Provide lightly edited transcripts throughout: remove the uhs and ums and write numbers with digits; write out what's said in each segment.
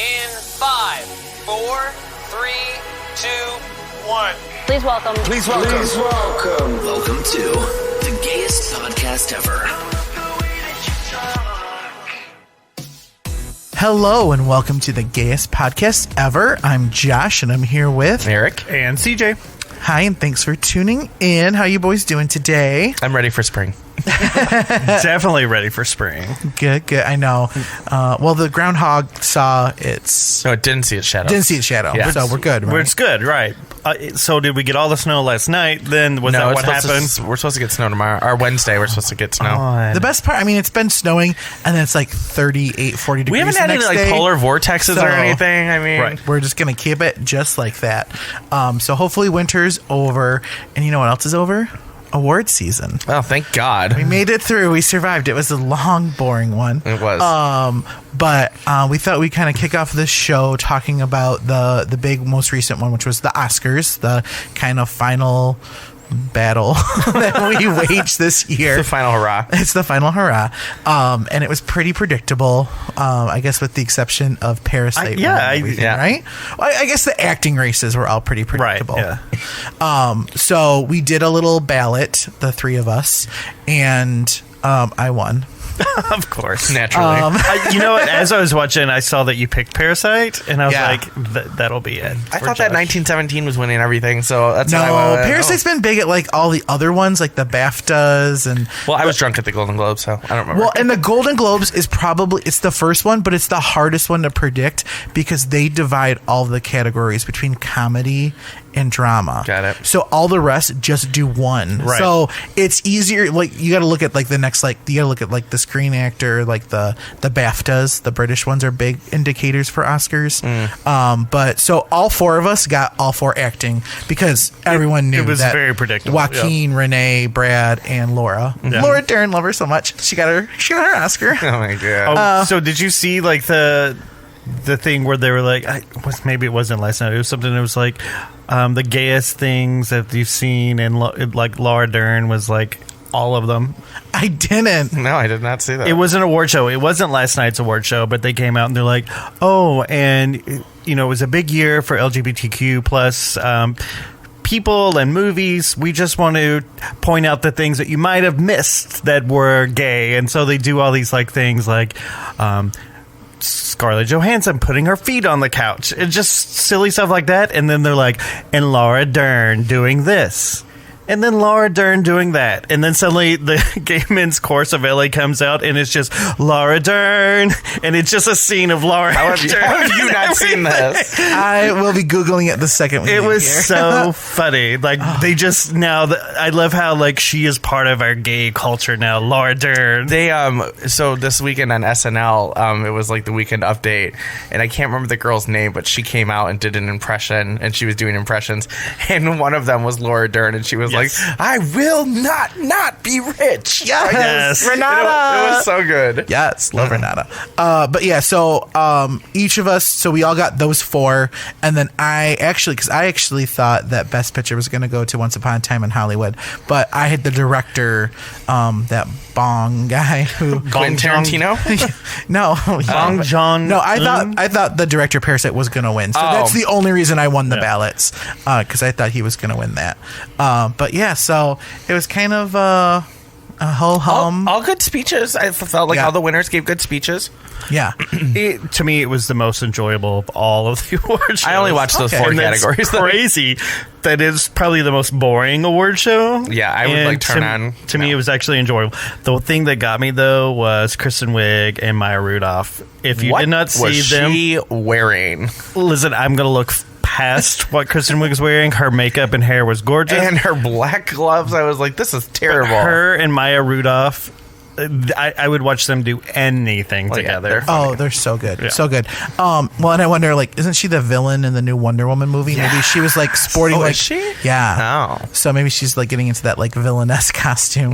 In 5, 4, 3, 2, 1. Please welcome. Welcome to the gayest podcast ever. Hello and welcome to the gayest podcast ever. I'm Josh and I'm here with Eric and CJ. Hi, and thanks for tuning in. How you boys doing today? I'm ready for spring. Definitely ready for spring. Good. I know. Well, the groundhog saw its... No, it didn't see its shadow. Yeah. So we're good, right? It's good, right. So did we get all the snow last night? Then was that what happened? We're supposed to get snow tomorrow. Or Wednesday, we're supposed to get snow. The best part, I mean, it's been snowing, and then it's like 38, 40 degrees. We haven't had any like polar vortexes or anything. I mean, right. We're just going to keep it just like that. So hopefully winter's over. And you know what else is over? Award season. Oh, thank God. We made it through. We survived. It was a long, boring one. It was. But we thought we'd kind of kick off this show talking about the big, most recent one, which was the Oscars, the kind of final battle that we waged this year. It's the final hurrah. It's the final hurrah. And it was pretty predictable, I guess, with the exception of Parasite. Right? Well, I guess the acting races were all pretty predictable. Right, yeah. So we did a little ballot, the three of us, and I won. Of course. Naturally. You know what? As I was watching, I saw that you picked Parasite, and I was like, that'll be it. I thought that 1917 was winning everything, so that's why I went. Parasite's been big at like all the other ones, like the BAFTAs and... Well, I was drunk at the Golden Globes, so I don't remember. Well, and the Golden Globes is probably... It's the first one, but it's the hardest one to predict because they divide all the categories between comedy and drama. Got it. So all the rest just do one. Right. So it's easier. Like you got to look at like the next, like you got to look at like the Screen Actor, like the BAFTAs. The British ones are big indicators for Oscars. But so all four of us got all four acting because everyone knew it was that very predictable. Joaquin, Renee, Brad, and Laura. Yeah. Laura Dern, love her so much. She got her Oscar. Oh my God. So did you see like the thing where they were like, maybe it wasn't last night. It was something that was like the gayest things that you've seen, and like Laura Dern was like all of them. I didn't. No, I did not see that. It was an award show. It wasn't last night's award show, but they came out and they're like, oh, and you know, it was a big year for LGBTQ plus people and movies. We just want to point out the things that you might have missed that were gay. And so they do all these like things like Scarlett Johansson putting her feet on the couch. It's just silly stuff like that. And then they're like, and Laura Dern doing this. And then Laura Dern doing that. And then suddenly the Gay Men's Chorus of LA comes out and it's just Laura Dern. And it's just a scene of Laura How Dern. have you not seen this? I will be Googling it the second we It leave was here. so funny. Like they just now. I love how like she is part of our gay culture now. Laura Dern. They so this weekend on SNL, it was like the weekend update, and I can't remember the girl's name, but she came out and did an impression, and she was doing impressions, and one of them was Laura Dern, and she was like, "I will not be rich." Yes. Renata. It was so good. Yes, love Renata. But yeah, so each of us, so we all got those four, and then I actually thought that Best Picture was going to go to Once Upon a Time in Hollywood, but I had the director, that Bong guy who Quentin Tarantino. no, Bong Joon. No, I thought the director Parasite was going to win, so that's the only reason I won the ballots, because I thought he was going to win that. But yeah, so it was kind of a ho-hum. All good speeches. I felt like all the winners gave good speeches. Yeah. To me, it was the most enjoyable of all of the award shows. I only watched those four And categories. That's crazy. That is probably the most boring award show. Yeah, I would like turn on. To me, it was actually enjoyable. The thing that got me though was Kristen Wiig and Maya Rudolph. If you did not see was them, she wearing? listen, I'm gonna look past what Kristen Wiig was wearing. Her makeup and hair was gorgeous, And her black gloves. I was like, this is terrible. her and Maya Rudolph. I would watch them do anything together. They're so good. So good. Well, and I wonder, like, isn't she the villain in the new Wonder Woman movie? Yes. Maybe she was, like, sporting, like... Is she? Yeah. Oh. So maybe she's, like, getting into that, like, villainess costume.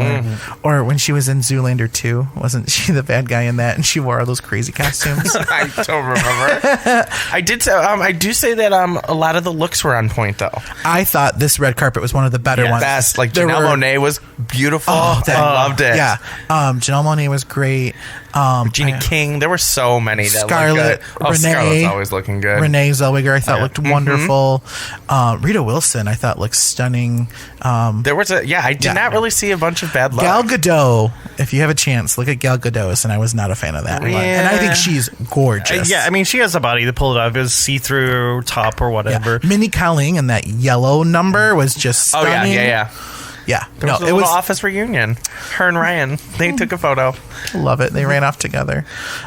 Or when she was in Zoolander 2, wasn't she the bad guy in that? And she wore all those crazy costumes. I don't remember. I do say that a lot of the looks were on point, though. I thought this red carpet was one of the better ones. Best. Like, Janelle Monáe was beautiful. I loved it. Yeah. Janelle Monáe was great. Regina King. There were so many that Scarlett, looked good. Oh, Renee, Scarlett's always looking good. Renee Zellweger, I thought looked wonderful. Rita Wilson, I thought looked stunning. There was I did not really see a bunch of bad luck. Gal Gadot, if you have a chance, look at Gal Gadot, and I was not a fan of that. Yeah. And I think she's gorgeous. Yeah, I mean, she has a body to pull it off. It was see-through top or whatever. Yeah. Minnie Kaling in that yellow number was just stunning. Yeah. There was a little office reunion. Her and Ryan, they took a photo. Love it. They ran off together.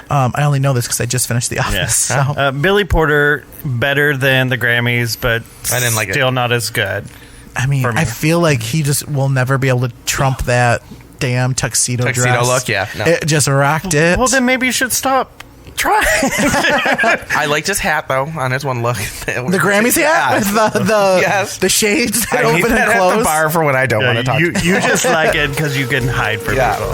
I only know this because I just finished The Office. Yeah. So. Billy Porter, better than the Grammys, but I didn't like it. Still not as good. I mean, I feel like he just will never be able to trump that damn tuxedo dress. Look, yeah. No. It just rocked it. Well, then maybe you should stop. Try. I liked his hat though on his one look. The Grammys hat with the shades that I need open that and close. at the bar for when I don't want to talk. You just like it because you can hide from people.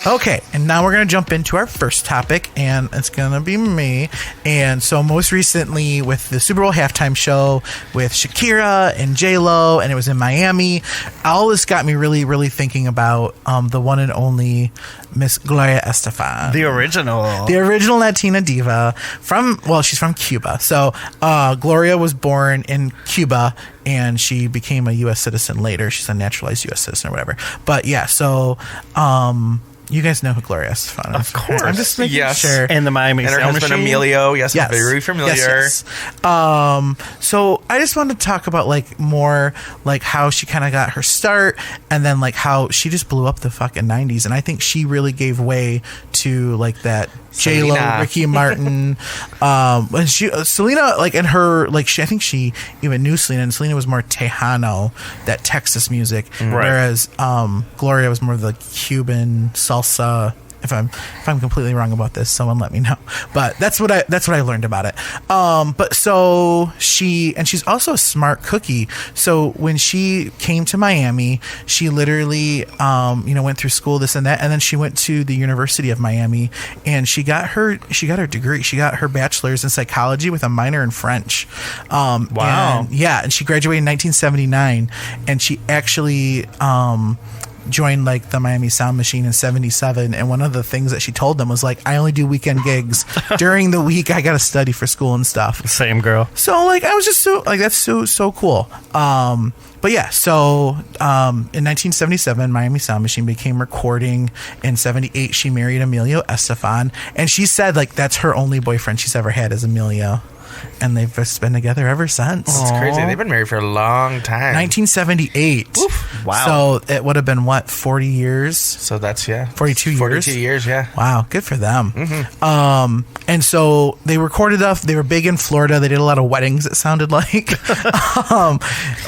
Okay, and now we're going to jump into our first topic, and it's going to be me. And so most recently with the Super Bowl halftime show with Shakira and J-Lo, and it was in Miami, all this got me really, really thinking about the one and only Miss Gloria Estefan. The original Latina diva she's from Cuba. So Gloria was born in Cuba, and she became a U.S. citizen later. She's a naturalized U.S. citizen or whatever. But yeah, so you guys know who Gloria Estefan is. Of course. I'm just making sure. And the Miami and her Sound husband Machine. Emilio. Yes, very familiar. Yes. So I just wanted to talk about more how she kind of got her start, and then how she just blew up the fucking 90s. And I think she really gave way to that J-Lo, Selena. Ricky Martin, and Selena, and her, I think she even knew Selena, and Selena was more Tejano, that Texas music, whereas Gloria was more of the Cuban salsa. If I'm completely wrong about this, someone let me know. But that's what I learned about it. But so she's also a smart cookie. So when she came to Miami, she literally went through school, this and that, and then she went to the University of Miami, and she got her degree. She got her bachelor's in psychology with a minor in French. Wow. And she graduated in 1979, and she actually joined the Miami Sound Machine in 77, and one of the things that she told them was I only do weekend gigs. During the week I gotta study for school and stuff. Same girl. So I was just so that's so cool. But yeah, so in 1977 Miami Sound Machine became recording. In 78 she married Emilio Estefan, and she said that's her only boyfriend she's ever had is Emilio. And they've just been together ever since. It's crazy. They've been married for a long time. 1978. Oof. Wow. So it would have been 40 years? So that's 42 years. 42 years, yeah. Wow, good for them. Mm-hmm. And so they recorded up. They were big in Florida. They did a lot of weddings, it sounded like.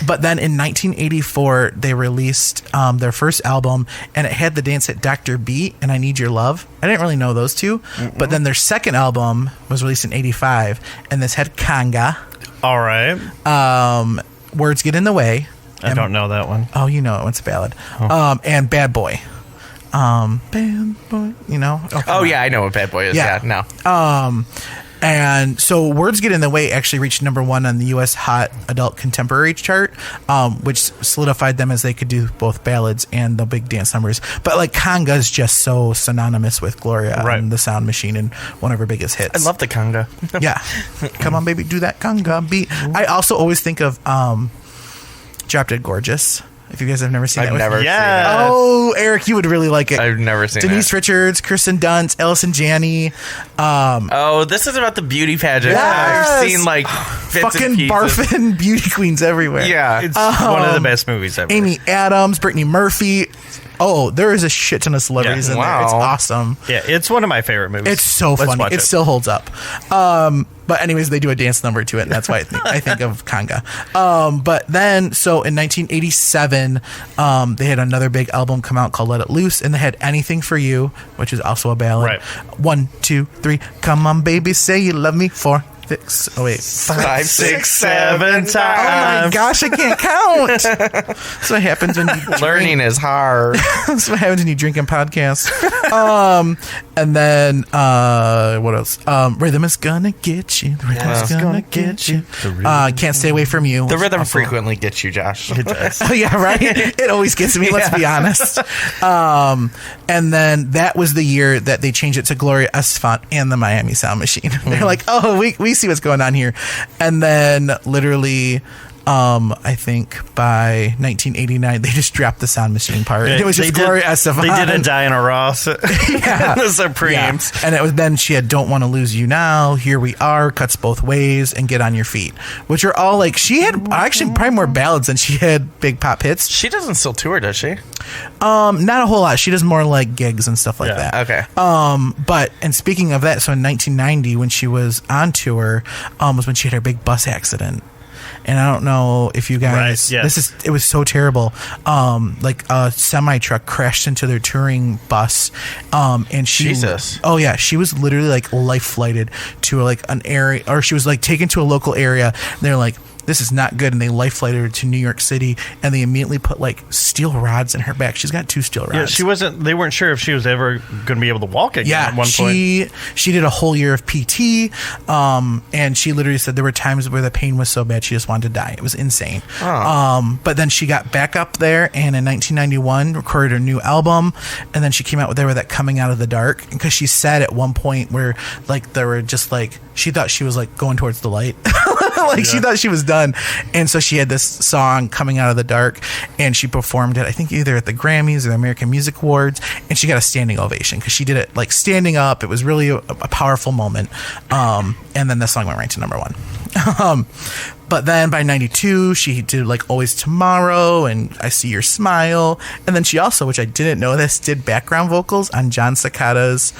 But then in 1984, they released their first album, and it had the dance hit Dr. Beat and I Need Your Love. I didn't really know those two. But then their second album was released in 85, and this had Conga. All right. Words Get in the Way. I don't know that one. Oh, you know it. It's a ballad. And Bad Boy. Bad Boy, Yeah, I know what Bad Boy is. Yeah, no. And so Words Get in the Way actually reached number 1 on the U.S. Hot Adult Contemporary chart, which solidified them as they could do both ballads and the big dance numbers. But Conga is just so synonymous with Gloria and the Sound Machine, and one of her biggest hits. I love the conga. Yeah. Come on, baby, do that conga beat. I also always think of Drop Dead Gorgeous. If you guys have never seen I've that. never seen Yeah. that. Oh, Eric, you would really like it. I've never seen Denise that. Richards, Kirsten Dunst, Allison Janney. Oh, this is about the beauty pageant. Yes. I've seen bits Fucking and pieces. barfing beauty queens everywhere. Yeah. It's one of the best movies ever. Amy Adams, Brittany Murphy. Oh, there is a shit ton of celebrities Yeah. in there. It's awesome. Yeah, it's one of my favorite movies. It's so Let's funny. watch It still holds up. But anyways, they do a dance number to it, and that's why I think of Conga. But then, so in 1987, they had another big album come out called Let It Loose, and they had Anything for You, which is also a ballad. Right. 1, 2, 3. Come on, baby, say you love me. 4, six. Oh wait, 5, 6, 7 times. Oh my gosh, I can't count. That's what happens when you Learning is hard. That's what happens when you drink in podcasts. And then what else? Rhythm is gonna get you. The rhythm is gonna get you. Can't stay away from you. The rhythm frequently gets you, Josh. It does. Oh yeah, right. It always gets me. Let's be honest. And then that was the year that they changed it to Gloria Estefan and the Miami Sound Machine. They're like, oh, we see what's going on here. And then literally, I think by 1989 they just dropped the Sound Machine part. It was just Gloria Estefan. They did a Diana Ross. Yeah. The Supremes. Yeah. And it was then she had Don't Want to Lose You Now, Here We Are, Cuts Both Ways, and Get On Your Feet, which are all like, she had actually probably more ballads than she had big pop hits. She doesn't still tour, does she? Not a whole lot. She does more like gigs and stuff like that. Okay. But and speaking of that, so in 1990 when she was on tour, was when she had her big bus accident. And I don't know if you guys, Right, yes. it was so terrible. Like a semi truck crashed into their touring bus. And she, Jesus. Oh yeah, she was literally like life flighted to like an area, or she was like taken to a local area. And they're like, this is not good, and they life flighted her to New York City, and they immediately put like steel rods in her back. She's got 2 steel rods. Yeah, she wasn't. They weren't sure if she was ever going to be able to walk again. Yeah, at one point. she did a whole year of PT, and she literally said there were times where the pain was so bad she just wanted to die. It was insane. But then she got back up there, and in 1991 recorded her new album, and then she came out with that Coming Out of the Dark, because she said at one point where like there were just like, she thought she was like going towards the light. Like she thought she was done, and so she had this song Coming Out of the Dark, and she performed it I think either at the Grammys or the American Music Awards, and she got a standing ovation because she did it like standing up. It was really a powerful moment, and then the song went right to number 1. But then by 92, she did like Always Tomorrow and I See Your Smile. And then she also, which I didn't know this, did background vocals on John Cicada's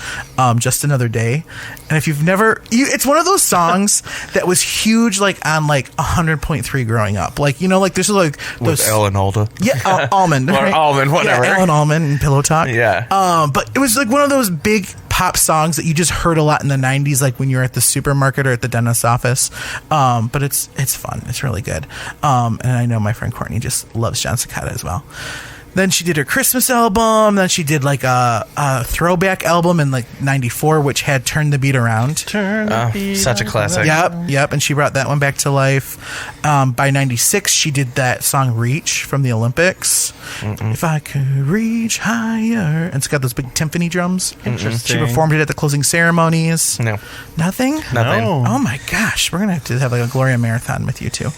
Just Another Day. And if you've never, it's one of those songs that was huge like on like 100.3 growing up. Like, you know, like there's like those. With Ellen Alda. Yeah, Almond. Or right? Almond, whatever. Yeah, Ellen Almond and Pillow Talk. Yeah. But it was like one of those big pop songs that you just heard a lot in the 90s, like when you were at the supermarket or at the dentist's office. But it's fun. It's really good. And I know my friend Courtney just loves John Cicada as well. Then she did her Christmas album. Then she did like a throwback album in like 94, which had Turn the Beat Around. Such a classic. Yep. And she brought that one back to life. By 96, she did that song Reach from the Olympics. If I could reach higher. And it's got those big timpani drums. Interesting. She performed it at the closing ceremonies. No. Nothing? Nothing. No. Oh my gosh. We're going to have to have like a Gloria marathon with you too.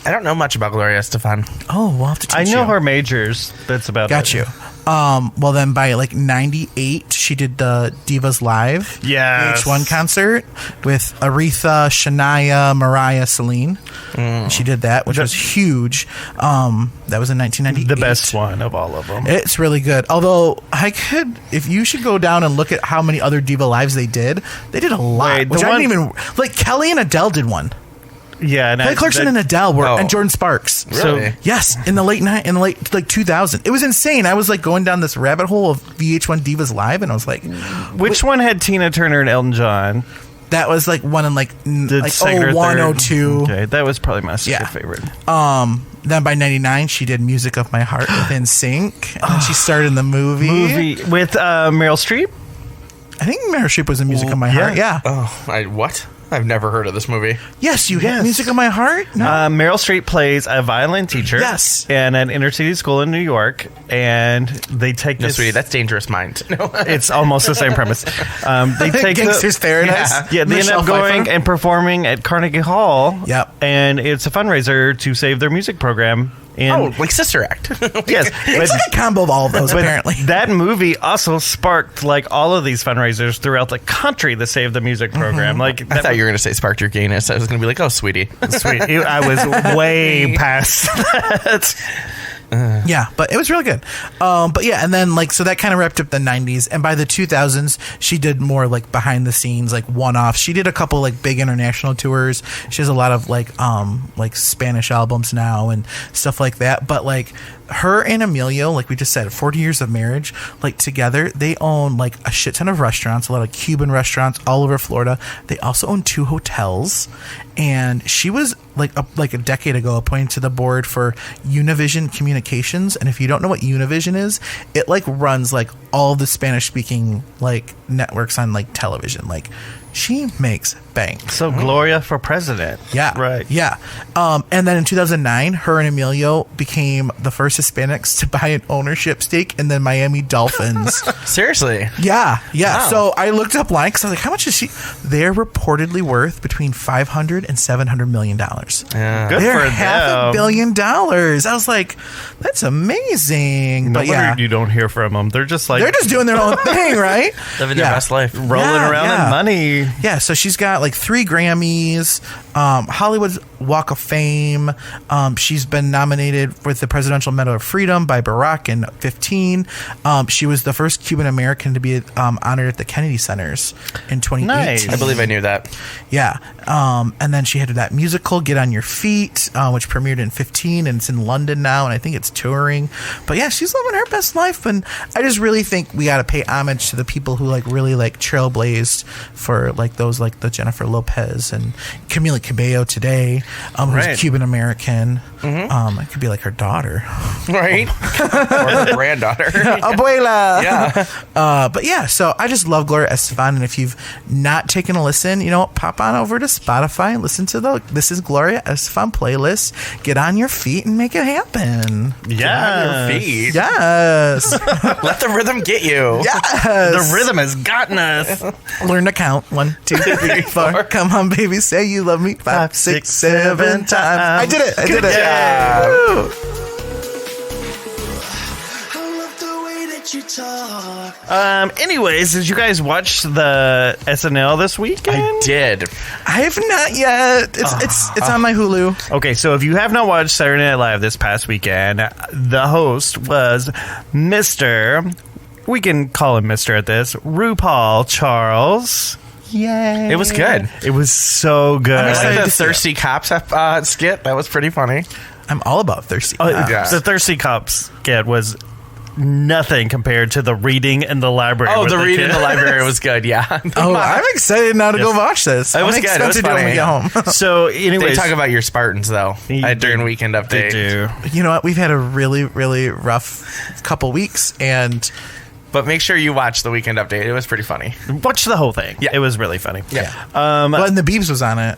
I don't know much about Gloria Estefan. Oh, we'll have to teach I you. know her majors. That's about Got it. you. Well, then by like 98, she did the Divas Live Yes. VH1 concert with Aretha, Shania, Mariah, Celine. She did that, which was huge. That was in 1998. The best one of all of them. It's really good. Although if you should go down and look at how many other Diva Lives they did a lot. Wait, which the I didn't one- even like. Kelly and Adele did one. Yeah. Kelly Clarkson and Adele were, Oh. and Jordan Sparks. Really? Yes, in the late like 2000. It was insane. I was like going down this rabbit hole of VH1 Divas Live, and I was like, Which one had Tina Turner and Elton John? that was like one in like Second or 01, third? 02. Okay, that was probably my second Yeah. favorite. Then by 99, she did Music of My Heart with NSYNC, and then she starred in the movie. With Meryl Streep? I think Meryl Streep was in Music of My Heart. Yeah. Oh, what? I've never heard of this movie. Yes, you had Yes. Music of My Heart. No. Meryl Streep plays a violin teacher. Yes. In an inner city school in New York, and they take No, this. sweetie, that's Dangerous Mind. No. It's almost the same premise. They take Gangster's Paradise. Yeah, they end Michelle up going Pfeiffer. and performing at Carnegie Hall. Yep. And it's a fundraiser to save their music program. Oh, like Sister Act. Yes, It's like a combo of all of those, but apparently. that movie also sparked like all of these fundraisers throughout the country to save the music program. Like I thought you were going to say sparked your gayness. I was going to be like, oh, sweetie. sweet. I was way past that. Yeah, but it was really good. But yeah, and then like so that kind of wrapped up the 90s, and by the 2000s she did more like behind the scenes, like one-off. She did a couple like big international tours. She has a lot of like Spanish albums now and stuff like that. But like her and Emilio, like we just said, 40 years of marriage, like together, they own like a shit ton of restaurants, a lot of Cuban restaurants all over Florida. They also own 2 hotels. And she was like a decade ago appointed to the board for Univision Communications. And if you don't know what Univision is, it like runs like all the Spanish speaking like networks on like television. Like she makes bank. So Gloria for president. Yeah. Right. Yeah. And then in 2009, her and Emilio became the first Hispanics to buy an ownership stake in the Miami Dolphins. Seriously. Yeah. Wow. So I looked up line because I was like, how much is she? They're reportedly worth between $500 and $700 million. Yeah. Good They're for $500 them. million. I was like, that's amazing. No But yeah, wonder you don't hear from them. They're just like they're just doing their own thing, right? Living their best life. rolling Yeah, around yeah. in money. Yeah, so she's got like 3 Grammys, Hollywood Walk of Fame. She's been nominated with the Presidential Medal of Freedom by Barack in 2015. She was the first Cuban American to be honored at the Kennedy Centers in 2018. Nice. I believe I knew that. Yeah. And then she had that musical, Get on Your Feet, which premiered in 2015, and it's in London now, and I think it's touring. But yeah, she's living her best life, and I just really think we got to pay homage to the people who like really like trailblazed for like those like the Jennifer Lopez and Camila Cabello today, Right. who's Cuban American. It could be like her daughter. Right? Or her granddaughter. Abuela. Yeah. But yeah, so I just love Gloria Estefan, and if you've not taken a listen, you know, pop on over to Spotify and listen to the This is Gloria Estefan playlist. Get on your feet and make it happen. Yeah. Your feet. Yes. Let the rhythm get you. Yes. The rhythm has gotten us. Learn to count. 1, 2, 3, 4. Come on, baby, say you love me. 5, 6, 7 times. I did it. I did it. job. Woo. Anyways, did you guys watch the SNL this weekend? I did. I have not yet. It's on my Hulu. Okay, so if you have not watched Saturday Night Live this past weekend, the host was Mr. We can call him Mr. at this, RuPaul Charles. Yay. It was good. It was so good. I excited like the to see it. Thirsty Cops skit. That was pretty funny. I'm all about thirsty. Yeah. The Thirsty Cops skit was nothing compared to the reading in the library. Oh, with the reading in kid. the library was good. Yeah. Oh, I'm excited now to go watch this. It was I'm good. It excited was to do it when we funny. get home. So, They anyways, talk about your Spartans though during Weekend Update. they do. You know what? We've had a really, really rough couple weeks, and But make sure you watch the Weekend Update. It was pretty funny. Watch the whole thing. Yeah. It was really funny. Yeah. well, and the Biebs was on it.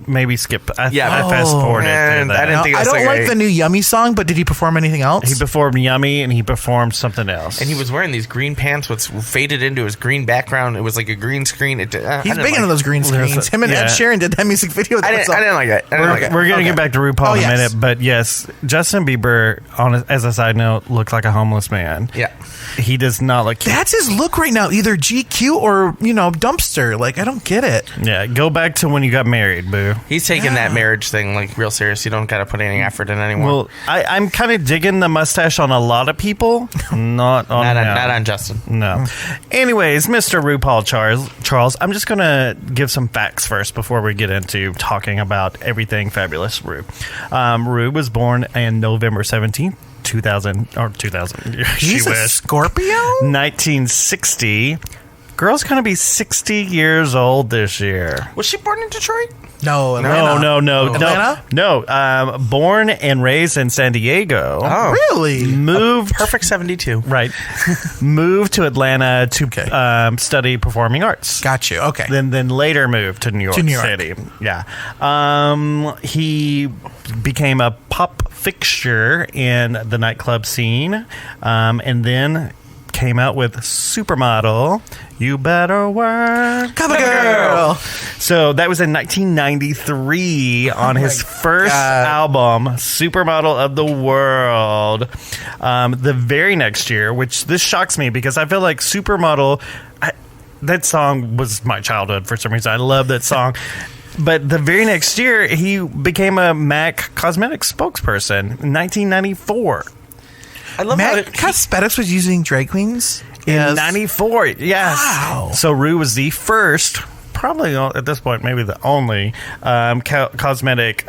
Maybe skip. I Yeah. fast forwarded And through that. I didn't think it I was don't so like great. the new Yummy song, but did he perform anything else? He performed Yummy and he performed something else. And he was wearing these green pants, which faded into his green background. It was like a green screen. He's big into those green screens. Him and Yeah. Ed Sheeran did that music video. I didn't like it. I didn't like it. We're going to Okay. get back to RuPaul in a yes. minute, but yes, Justin Bieber, as a side note, looked like a homeless man. Yeah. He does not look cute. That's his look right now, either GQ or, dumpster. Like, I don't get it. Yeah, go back to when you got married, boo. He's taking that marriage thing like real serious. You don't got to put any effort in anymore. Well, I'm kind of digging the mustache on a lot of people, not on him. not on Justin. No. Anyways, Mr. RuPaul Charles, I'm just going to give some facts first before we get into talking about everything fabulous Ru. Ru was born on November 17th, 2000. He's a Scorpio? 1960. Girl's going to be 60 years old this year. Was she born in Detroit? No, Atlanta. No. Atlanta? No. Born and raised in San Diego. Oh. Really? Moved. Perfect 72. Right. Moved to Atlanta to Okay. study performing arts. Got you. Okay. Then later moved to New York New York. City. Yeah. He became a pop fixture in the nightclub scene, and then came out with Supermodel. You better work. Cover girl. So that was in 1993 on his first album, Supermodel of the World. The very next year, which this shocks me because I feel like Supermodel, that song was my childhood for some reason. I love that song. But the very next year, he became a MAC Cosmetics spokesperson in 1994. I love how Matt Cosmetics was using drag queens? In 94, yes. Wow. So Ru was the first, probably at this point, maybe the only cosmetic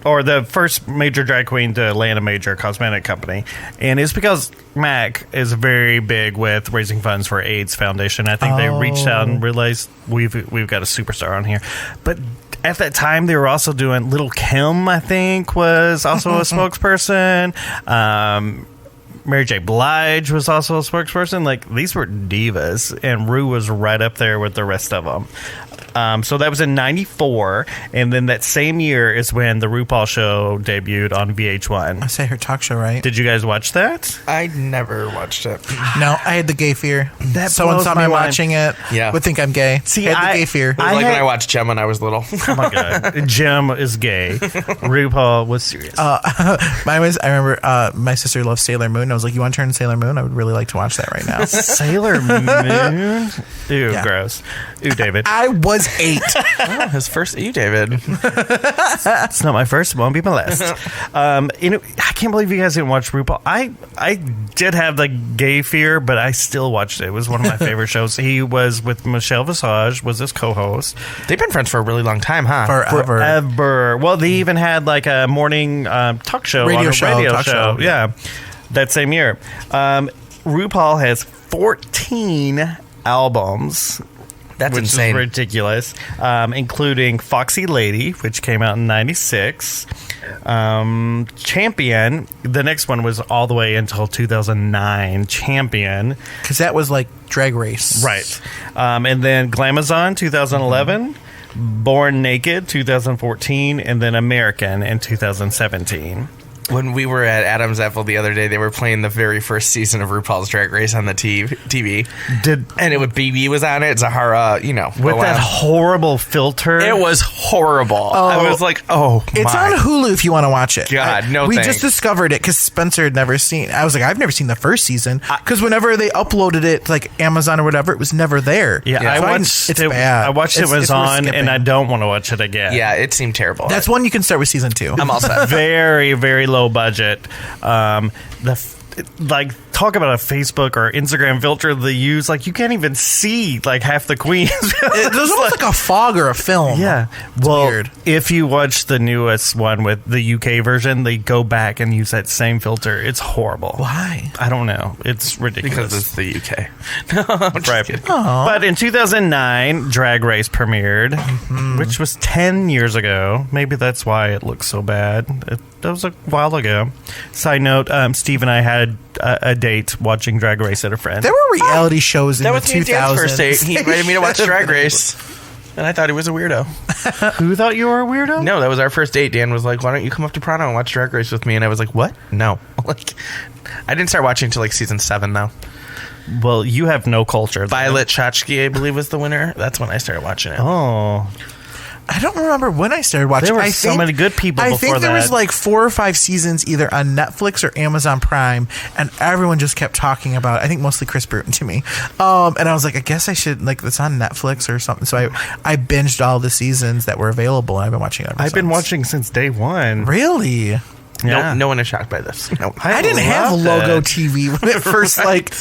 or the first major drag queen to land a major cosmetic company. And it's because MAC is very big with raising funds for AIDS Foundation. I think they reached out and realized we've got a superstar on here. But at that time, they were also doing Little Kim, I think, was also a spokesperson. Mary J. Blige was also a spokesperson. Like, these were divas, and Ru was right up there with the rest of them. So that was in 94, and then that same year is when the RuPaul show debuted on VH1. I say her talk show, right? Did you guys watch that? I never watched it. No, I had the gay fear. That Someone blows saw my me mind. watching it. Yeah. Would think I'm gay. See, I had the gay fear. It was like when I watched Gem when I was little. Oh my god, Jim is gay. RuPaul was serious. Mine was, I remember my sister loved Sailor Moon. I was like, you want to turn Sailor Moon? I would really like to watch that right now. Sailor Moon. Ew, Yeah. gross. Ew, David. I was 8. Oh, his first you, David. It's not my first, it won't be my last. I can't believe you guys didn't watch RuPaul. I did have the gay fear, but I still watched it. It was one of my favorite shows. He was with Michelle Visage, was his co-host. They've been friends for a really long time, huh? Forever. Well, they even had like a morning talk show Radio on a show, radio talk show. show. Yeah, that same year. RuPaul has 14 albums. That's which insane. is ridiculous, including Foxy Lady, which came out in 96. Champion, the next one was all the way until 2009. Champion. Because that was like Drag Race. Right. And then Glamazon, 2011. Born Naked, 2014. And then American in 2017. When we were at Adam's Apple the other day, they were playing the very first season of RuPaul's Drag Race on the TV. And it would BB was on it. Zahara, With that horrible filter. It was horrible. I was like, It's on Hulu if you want to watch it. God, no We thanks. just discovered it because Spencer had never seen. I was like, I've never seen the first season because whenever they uploaded it to like Amazon or whatever, it was never there. Yeah, So I didn't- watched it's it. bad. I watched it It's- was it's worth on, skipping. and I don't want to watch it again. Yeah, it seemed terrible. That's one you can start with season 2. I'm all set. Very, very low budget. Talk about a Facebook or Instagram filter they use. Like, you can't even see like half the queens. There's almost like a fog or a film. Yeah. It's Well, weird. if you watch the newest one with the UK version, they go back and use that same filter. It's horrible. Why? I don't know. It's ridiculous. Because it's the UK. Right. But in 2009, Drag Race premiered, which was 10 years ago. Maybe that's why it looks so bad. That was a while ago. Side note, Steve and I had a date watching Drag Race at a friend. There were reality shows in That the was me and Dan's 2000s. first date. He invited me to watch Drag Race. And I thought he was a weirdo. Who thought you were a weirdo? No, that was our first date. Dan was like, why don't you come up to Toronto and watch Drag Race with me? And I was like, what? No. I didn't start watching until like season 7, though. Well, you have no culture. then. Violet Chachki, I believe, was the winner. That's when I started watching it. Oh. I don't remember when I started watching. There were I so think- many good people I before think there was that. like 4 or 5 seasons either on Netflix or Amazon Prime, and everyone just kept talking about it. I think mostly Chris Bruton to me. And I was like, I guess I should, like, it's on Netflix or something. So I binged all the seasons that were available, and I've been watching it ever I've been since. watching since day one. Really? Yeah. No one is shocked by this. No. I didn't have loved logo it. TV when it first, like...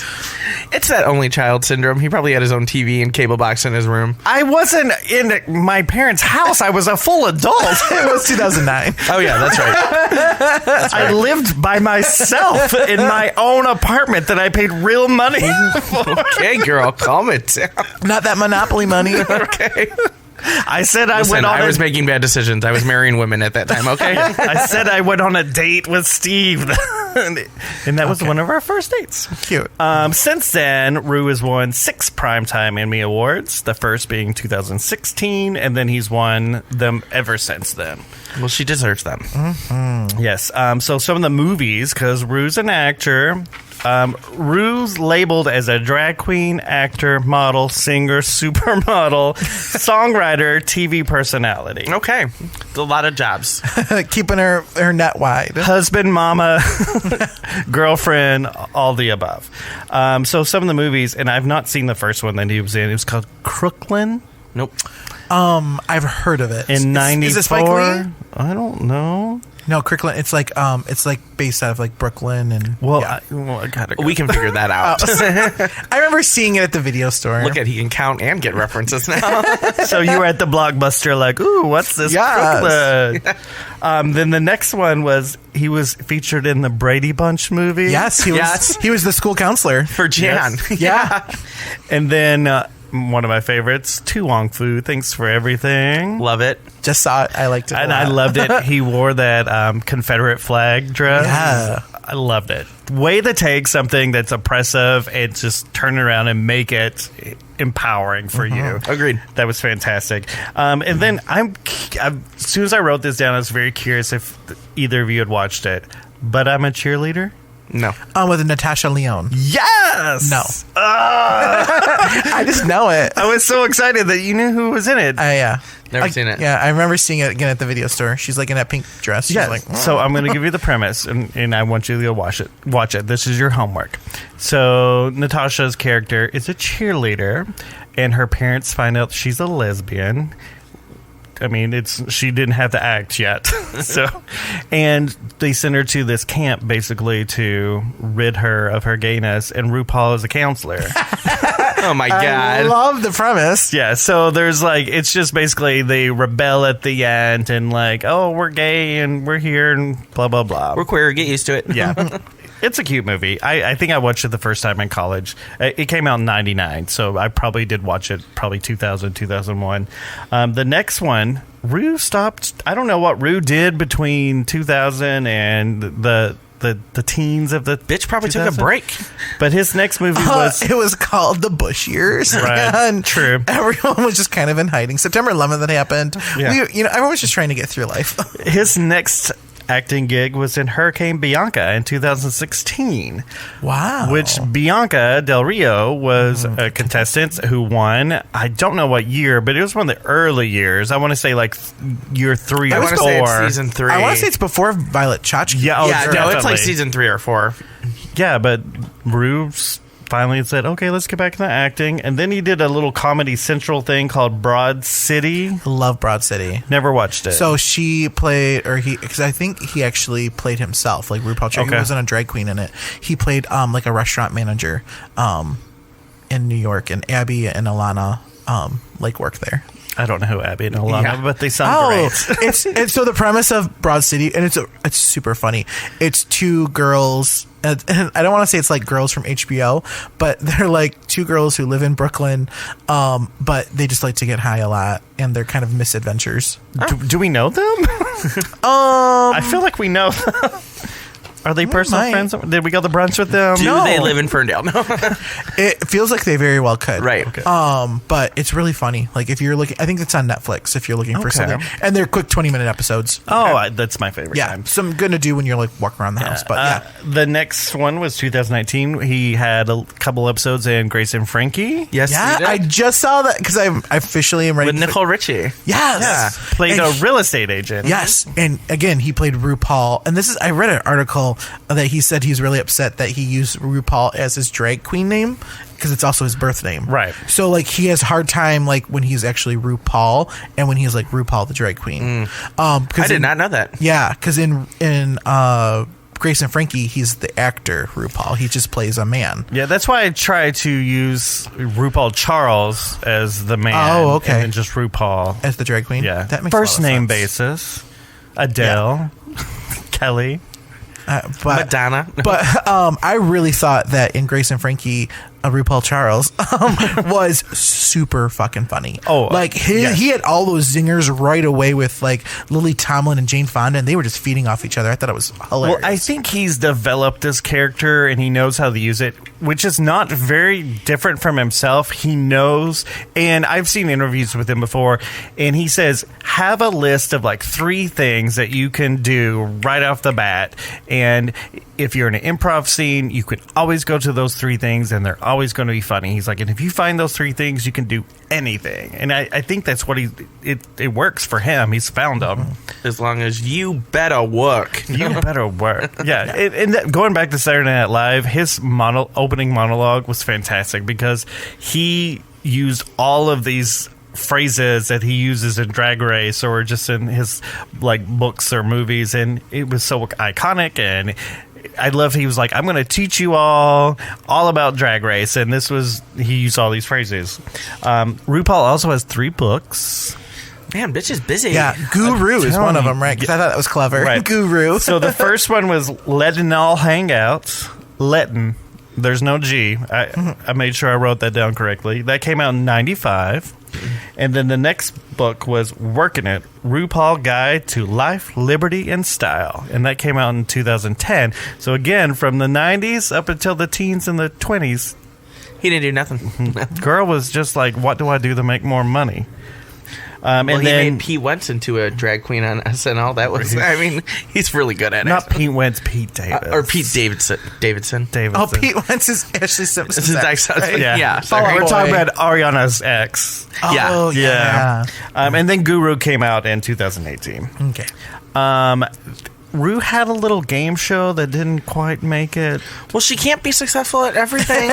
It's that only child syndrome. He probably had his own TV and cable box in his room. I wasn't in my parents' house. I was a full adult. It was 2009. Oh, yeah, that's right. I lived by myself in my own apartment that I paid real money for. Okay, girl, calm it down. Not that Monopoly money. Okay. I said I Listen, went on I was making bad decisions. I was marrying women at that time, okay? I said I went on a date with Steve. And that was one of our first dates. Cute. Since then, Ru has won 6 Primetime Emmy Awards, the first being 2016, and then he's won them ever since then. Well, she deserves them. Yes. So some of the movies, because Ru's an actor. Ru's labeled as a drag queen, actor, model, singer, supermodel, songwriter, TV personality. Okay. A lot of jobs. Keeping her net wide. Husband, mama, girlfriend, all the above. So some of the movies, and I've not seen the first one that he was in. It was called Crooklyn Nope. I've heard of it. in '94. Is it Spike Lee? I don't know. No, Kirkland. It's like based out of like Brooklyn and. Well, yeah. I gotta go. We can figure that out. I remember seeing it at the video store. Look at, he can count and get references now. So you were at the Blockbuster like, ooh, what's this? Yes. Brooklyn? Then the next one was he was featured in the Brady Bunch movie. Yes, he was. He was the school counselor For Jan. Yes. Yeah. And then one of my favorites, Tu Wong Fu, Thanks for Everything. Love it. Just saw it. I liked it. And a lot. I loved it. He wore that Confederate flag dress. Yeah. I loved it. Way to take something that's oppressive and just turn it around and make it empowering for you. Agreed. That was fantastic. And then as soon as I wrote this down, I was very curious if either of you had watched it. But I'm a Cheerleader. No. With Natasha Lyonne. Yes. No. I just know it. I was so excited that you knew who was in it. Yeah. Never seen it. Yeah, I remember seeing it again at the video store. She's like in that pink dress. She's Yeah. like, So I'm going to give you the premise, and I want you to go watch it. Watch it. This is your homework. So Natasha's character is a cheerleader, and her parents find out she's a lesbian. I mean, she didn't have to act yet. And they send her to this camp basically to rid her of her gayness, and RuPaul is a counselor. Oh my I God. love the premise. Yeah, so there's like, it's just basically they rebel at the end and like, oh, we're gay and we're here and blah, blah, blah. We're queer. Get used to it. Yeah. It's a cute movie. I think I watched it the first time in college. It came out in 99, so I probably did watch it probably 2000, 2001. The next one, Rue stopped. I don't know what Rue did between 2000 and the teens of the Bitch probably took a 2000. break. But his next movie was... It was called The Bush Years. Right. And True. Everyone was just kind of in hiding. September 11th that happened. Yeah. Everyone was just trying to get through life. His next acting gig was in Hurricane Bianca in 2016. Wow. Which Bianca Del Rio was a contestant who won. I don't know what year, but it was one of the early years. I want to say like year 3 I or want to 4. say it's season 3. I want to say it's before Violet Chachki. Yeah, oh, yeah, no, it's definitely. like season 3 or 4. Yeah, but Rue finally said, okay, let's get back into acting. And then he did a little Comedy Central thing called Broad City. Love Broad City. Never watched it. So she played, because I think he actually played himself, like RuPaul. Okay. He wasn't a drag queen in it. He played like a restaurant manager in New York, and Abby and Alana like work there. I don't know who Abby and Alana, Yeah. but they sound great. it's so the premise of Broad City, and it's super funny. It's two girls, and I don't want to say it's like girls from HBO, but they're like two girls who live in Brooklyn, but they just like to get high a lot, and they're kind of misadventures. Do we know them? I feel like we know them. Are they personal might. friends? Did we go to brunch with them? Do they live in Ferndale? No. It feels like they very well could. Right. Okay. But it's really funny. Like if you're looking, I think it's on Netflix if you're looking for Okay. something. And they're quick 20-minute episodes. That's my favorite Yeah. time. Some good to do when you're like walking around the house. But yeah. The next one was 2019. He had a couple episodes in Grace and Frankie. Yes, Yeah, you did. I just saw that because I officially am ready. With Nicole Richie. Yes. Played And a real estate agent. Yes, and again, he played RuPaul. And this is, I read an article that he said he's really upset that he used RuPaul as his drag queen name because it's also his birth name. Right. So, like, he has a hard time, like, when he's actually RuPaul and when he's, like, RuPaul the drag queen. I did not know that. Yeah, because in Grace and Frankie, he's the actor RuPaul. He just plays a man. Yeah, that's why I try to use RuPaul Charles as the man. Oh, okay. And then just RuPaul. As the drag queen? Yeah. That makes First a lot of name sense. basis. Adele. Kelly. But Madonna. But I really thought that in Grace and Frankie, RuPaul Charles was super fucking funny. Oh, like yes. he had all those zingers right away with like Lily Tomlin and Jane Fonda, and they were just feeding off each other. I thought it was hilarious. Well, I think he's developed this character and he knows how to use it, which is not very different from himself. He knows, and I've seen interviews with him before, and he says, have a list of like 3 things that you can do right off the bat. And if you're in an improv scene, you can always go to those 3 things and they're always going to be funny. He's like, and if you find those 3 things, you can do anything. And I think that's what it works for him. He's found them. As long as you better work. You better work. Yeah. And going back to Saturday Night Live, his opening monologue was fantastic because he used all of these phrases that he uses in Drag Race or just in his like books or movies, and it was so iconic. And I love he was like, I'm going to teach you all about Drag Race, and he used all these phrases. RuPaul also has 3 books. Man, bitch is busy. Yeah, Guru is one of them, right? Because I thought that was clever. Right. Guru. So the first one was Letting All Hang Out. Letting. There's no G. I made sure I wrote that down correctly. That came out in 95. And then the next book was Working It, RuPaul Guide to Life, Liberty, and Style. And that came out in 2010. So again, from the 90s up until the teens and the 20s. He didn't do nothing. Girl was just like, what do I do to make more money? Well, and he then made Pete Wentz into a drag queen on SNL. That was, I mean, he's really good at it. not Pete Wentz, Pete Davis. Or Pete Davidson. Oh, Pete Wentz is Ashley Simpson's His ex, right? ex-husband. Yeah. Oh, Sorry. we're talking about Ariana's ex. Oh, yeah. And then Guru came out in 2018. Okay. Ru had a little game show that didn't quite make it. Well, she can't be successful at everything.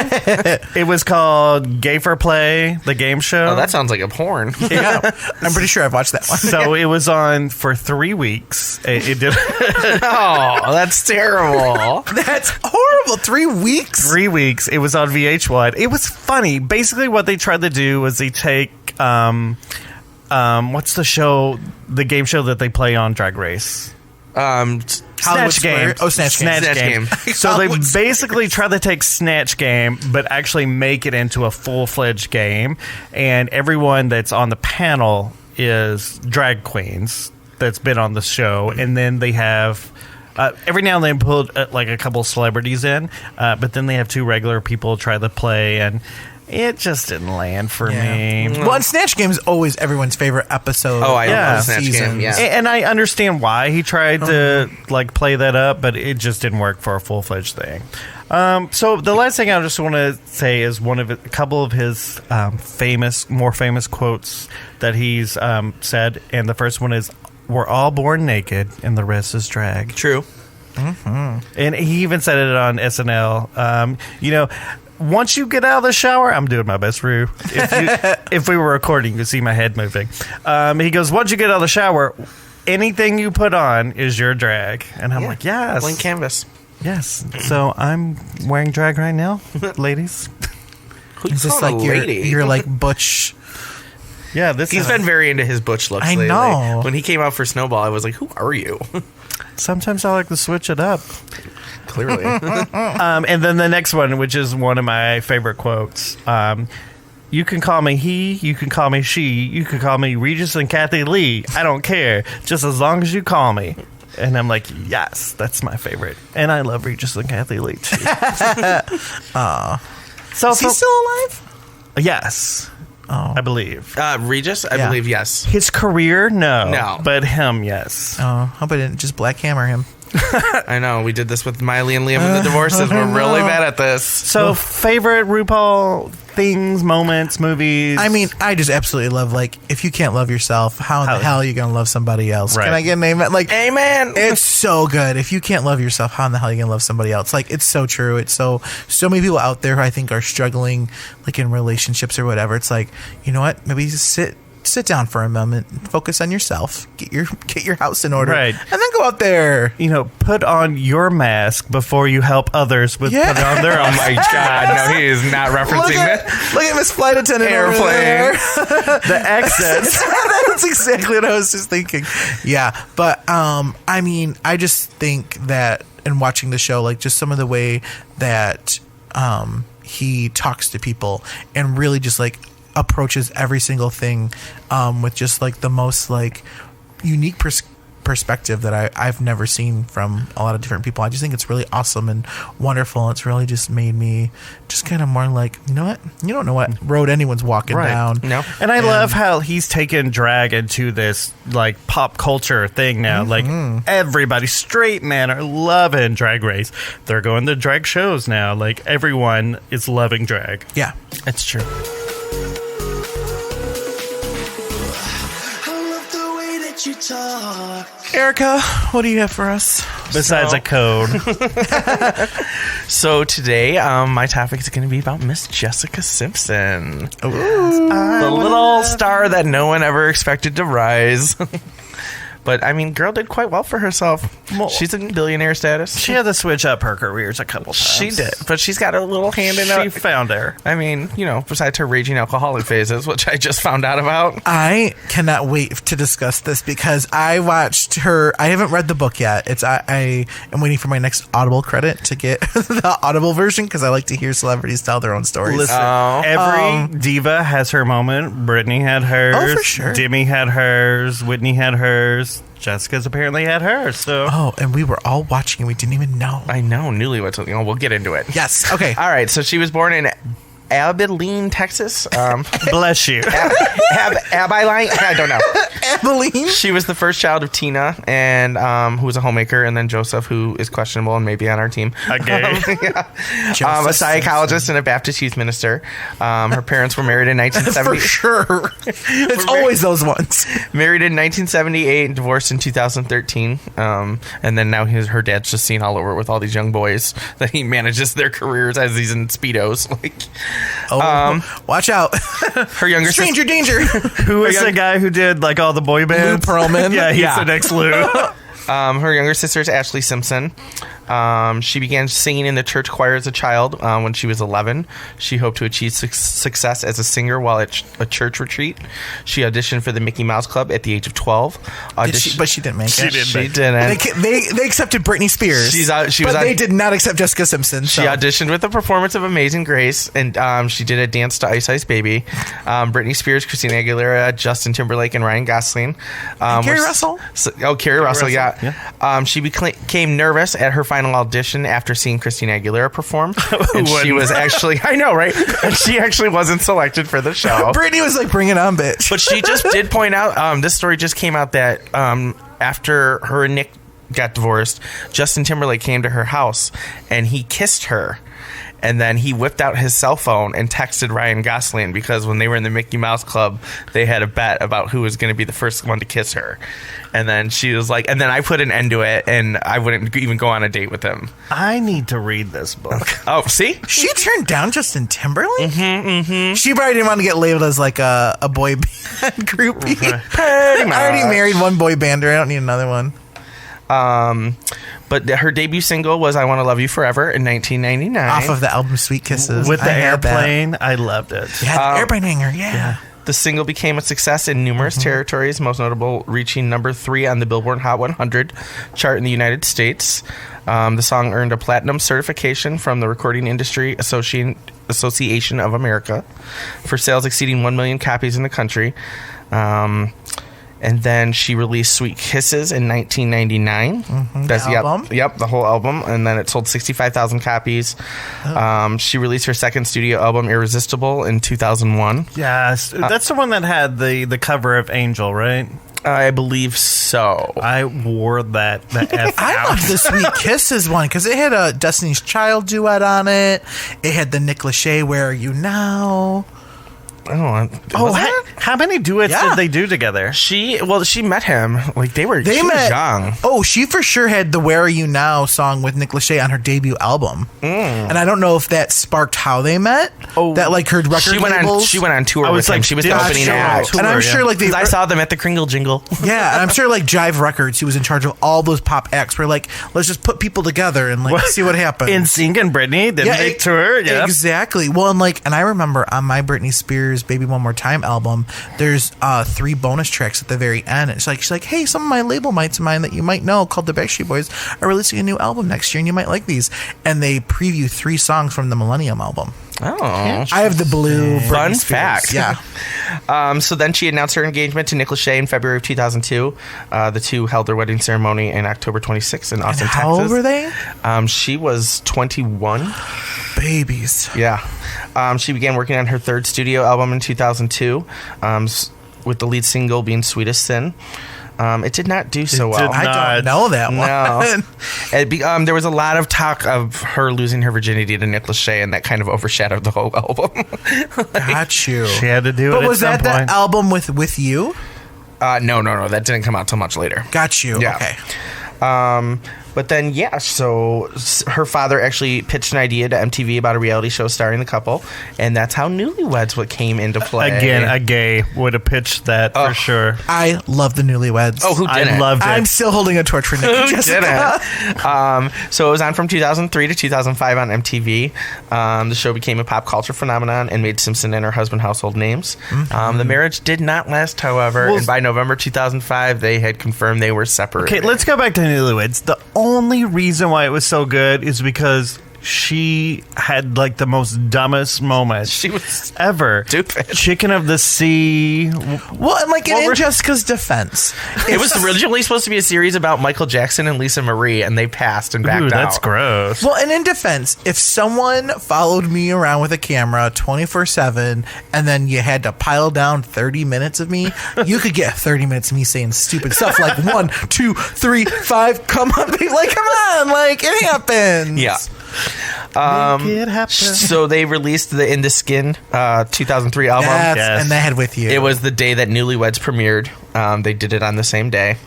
It was called Gay for Play, the game show. Oh, that sounds like a porn. Yeah. I'm pretty sure I've watched that one. So it was on for 3 weeks. It did Oh, that's terrible. That's horrible. 3 weeks? 3 weeks. It was on VH1. It was funny. Basically, what they tried to do was they take what's the show? The game show that they play on Drag Race. Hollywood Snatch Game. Oh, Snatch Game. Snatch Game. So they Hollywood basically try to take Snatch Game, but actually make it into a full-fledged game. And everyone that's on the panel is drag queens that's been on the show. And then they have... every now and then put like a couple celebrities in, but then they have 2 regular people try to play, and it just didn't land for me. Well, and Snatch Game is always everyone's favorite episode. Oh, I Yeah. love Snatch Game. Yeah. And I understand why he tried to like play that up, but it just didn't work for a full-fledged thing. So the last thing I just want to say is a couple of his more famous quotes that he's said, and the first one is, "We're all born naked, and the rest is drag." True. And he even said it on SNL. Once you get out of the shower, I'm doing my best, Ru. If we were recording, you could see my head moving. He goes, once you get out of the shower, anything you put on is your drag. And I'm like, yes. Blank canvas. Yes. So I'm wearing drag right now, ladies. Is this like your like butch? Yeah, He's been very into his butch looks lately. know. When he came out for Snowball, I was like, who are you? Sometimes I like to switch it up. Clearly. And then the next one, which is one of my favorite quotes. You can call me he, you can call me she, you can call me Regis and Kathy Lee. I don't care, just as long as you call me. And I'm like, yes, that's my favorite. And I love Regis and Kathy Lee, too. So Is he still alive? Yes. I believe. Regis, I believe yes. His career, no. No. But him, yes. Oh, hope I didn't just black hammer him. I know. We did this with Miley and Liam in the divorces. We're really bad at this. So, favorite RuPaul things, moments, movies? I mean, I just absolutely love, like, if you can't love yourself, how in the hell are you going to love somebody else? Right. Can I get an amen? Like, Amen. it's so good. If you can't love yourself, how in the hell are you going to love somebody else? Like, it's so true. It's so many people out there who I think are struggling, like, in relationships or whatever. It's like, you know what? Maybe just sit down for a moment, focus on yourself, get your house in order, Right. and then go out there. Put on your mask before you help others with Yeah. putting on their own. Oh my God. No, he is not referencing that. Look at Miss Flight Attendant over Airplane. there. The exes. That's exactly what I was just thinking. Yeah, but I mean, I just think that in watching the show, like, just some of the way that he talks to people and really just like approaches every single thing with just like the most like unique perspective that I've never seen from a lot of different people. I just think it's really awesome and wonderful. It's really just made me just kind of more like, you know what? You don't know what road anyone's walking Right. down. No. And I love how he's taken drag into this like pop culture thing now. Like everybody, straight men are loving Drag Race. They're going to drag shows now. Like everyone is loving drag. Yeah. It's true. Erica, what do you have for us? Besides a code. So today, my topic is going to be about Miss Jessica Simpson. The little star that no one ever expected to rise. But, I mean, girl did quite well for herself. She's in billionaire status. She had to switch up her careers a couple times. She did, but she's got a little hand in it. She found her. I mean, you know, besides her raging alcoholic phases, which I just found out about. I cannot wait to discuss this because I watched her. I haven't read the book yet. I am waiting for my next Audible credit to get the Audible version because I like to hear celebrities tell their own stories. Listen, every diva has her moment. Britney had hers. Oh, for sure. Demi had hers. Whitney had hers. Jessica's apparently had hers. So. Oh, and we were all watching and we didn't even know. I know, newlyweds. Oh, we'll get into it. Yes. Okay. All right, so she was born in Abilene, Texas. Bless you. Abilene? I don't know. Abilene? She was the first child of Tina, and who was a homemaker, and then Joseph, who is questionable and maybe on our team. Okay. A psychologist and a Baptist youth minister. Her parents were married in 1970. For sure. It's always those ones. Married in 1978 and divorced in 2013. And then now her dad's just seen all over with all these young boys that he manages their careers as he's in Speedos. Like, watch out. her younger Stranger danger. Who is the guy who did like all the boy bands? Lou Pearlman. Yeah, he's the next Lou. Her younger sister is Ashley Simpson. She began singing in the church choir as a child when she was 11. She hoped to achieve success as a singer while at a church retreat. She auditioned for the Mickey Mouse Club at the age of 12. But she didn't make it. She didn't. They accepted Britney Spears. They did not accept Jessica Simpson. She auditioned with a performance of Amazing Grace, and she did a dance to Ice Ice Baby. Britney Spears, Christina Aguilera, Justin Timberlake, and Ryan Gosling. Carrie Russell? Carrie Russell, yeah. She became nervous at her final audition after seeing Christina Aguilera perform. And she was actually, I know, right? And she actually wasn't selected for the show. Britney was like, bring it on, bitch. But she just did point out, this story just came out that after her and Nick got divorced, Justin Timberlake came to her house and he kissed her. And then he whipped out his cell phone and texted Ryan Gosling because when they were in the Mickey Mouse Club, they had a bet about who was going to be the first one to kiss her. And then she was like, and then I put an end to it, and I wouldn't even go on a date with him. I need to read this book. Oh, see? She turned down Justin Timberlake? She probably didn't want to get labeled as like a boy band groupie. Pretty much. I already married one boy bander. I don't need another one. But her debut single was I Want to Love You Forever in 1999. Off of the album Sweet Kisses. With the airplane. I loved it. Yeah, the airplane hanger. Yeah. The single became a success in numerous territories, most notable reaching number 3 on the Billboard Hot 100 chart in the United States. The song earned a platinum certification from the Recording Industry Association of America for sales exceeding 1 million copies in the country. And then she released Sweet Kisses in 1999. That's the album? Yep, the whole album. And then it sold 65,000 copies. She released her second studio album, Irresistible, in 2001. Yes, that's the one that had the cover of Angel, right? I believe so. I wore that F I out. loved the Sweet Kisses one because it had a Destiny's Child duet on it. It had the Nick Lachey, Where Are You Now? How many duets did they do together? She met him. Like she was young. Oh, she for sure had the Where Are You Now song with Nick Lachey on her debut album. And I don't know if that sparked how they met. That like her record labels. She went on tour with him. She was the opening act. And I'm sure like I saw them at the Kringle Jingle. Yeah, and I'm sure like Jive Records, who was in charge of all those pop acts, were like, let's just put people together and like see what happens. NSYNC and Britney didn't they tour? Yeah, exactly. Well, and I remember on my Britney Spears Baby One More Time album, there's 3 bonus tracks at the very end. It's like she's like, hey, some of my label mates of mine that you might know called the Backstreet Boys are releasing a new album next year, and you might like these. And they preview 3 songs from the Millennium album. Oh, I have the blue fun Britney Spears. fact. Yeah. So then she announced her engagement to Nick Lachey in February of 2002. The two held their wedding ceremony in October 26th in Austin, Texas. How old were they? She was 21. Babies. Yeah. She began working on her 3rd studio album in 2002, with the lead single being Sweetest Sin. It did not do so well. I don't know that one. No. There was a lot of talk of her losing her virginity to Nick Lachey, and that kind of overshadowed the whole album. Got you. She had to do it. But at was some that point. album with you? No. That didn't come out till much later. Got you. Yeah. Okay. But then, so her father actually pitched an idea to MTV about a reality show starring the couple, and that's how Newlyweds came into play. Again, a gay would have pitched that for sure. I love the Newlyweds. Oh, who didn't? I loved it. I'm still holding a torch for Nick and Jessica. So it was on from 2003 to 2005 on MTV. The show became a pop culture phenomenon and made Simpson and her husband household names. The marriage did not last, however, and by November 2005, they had confirmed they were separated. Okay, let's go back to Newlyweds. The only reason why it was so good is because she had like the most dumbest moments She was ever. stupid. Chicken of the Sea. Well, and like in Jessica's defense, It was originally supposed to be a series about Michael Jackson and Lisa Marie, and they passed and backed Ooh, out. that's gross. well, and in defense, if someone followed me around with a camera 24/7, and then you had to pile down 30 minutes of me, you could get 30 minutes of me saying stupid stuff like 1, 2, 3, 5. Come on, like come on, like it happens. Yeah. Make it happen. So they released the In the Skin 2003 album. Yes, Yes. and they had with you. It was the day that Newlyweds premiered. They did it on the same day.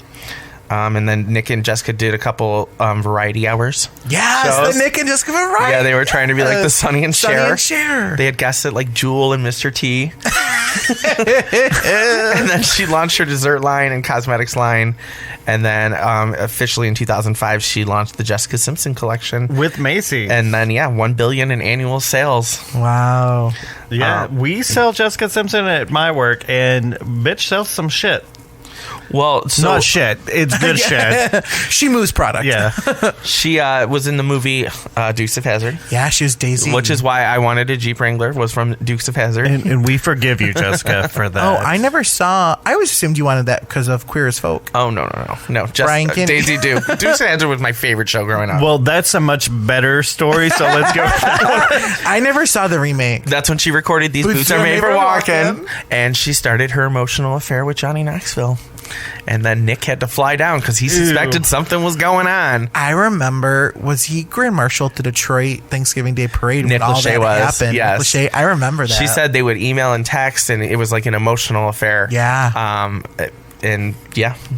And then Nick and Jessica did a couple variety hours. yes, shows. the Nick and Jessica variety. Yeah, they were trying to be like the Sonny and Cher. Sonny and Cher. They had guests at like Jewel and Mr. T. And then she launched her dessert line and cosmetics line. And then officially in 2005, she launched the Jessica Simpson collection. With Macy. And then, $1 billion in annual sales. Wow. Yeah, we sell Jessica Simpson at my work, and bitch sells some shit. Well, so Not shit. It's good shit. She moves product. Yeah. she was in the movie Dukes of Hazzard, Yeah, she was Daisy. which is why I wanted a Jeep Wrangler, was from Dukes of Hazzard. And we forgive you, Jessica, for that. Oh, I never saw. I always assumed you wanted that because of Queer as Folk. Oh, no. Just Brian Kinney. Daisy Duke. Dukes of Hazzard was my favorite show growing up. Well, that's a much better story, so let's go with that. I never saw the remake. That's when she recorded These Boots Are Made for Walking. And she started her emotional affair with Johnny Knoxville. And then Nick had to fly down because he suspected something was going on. I remember, was he Grand Marshal at the Detroit Thanksgiving Day Parade Nick when all Lachey that was, happened? yes. Lachey, I remember that. She said they would email and text, and it was like an emotional affair. Yeah.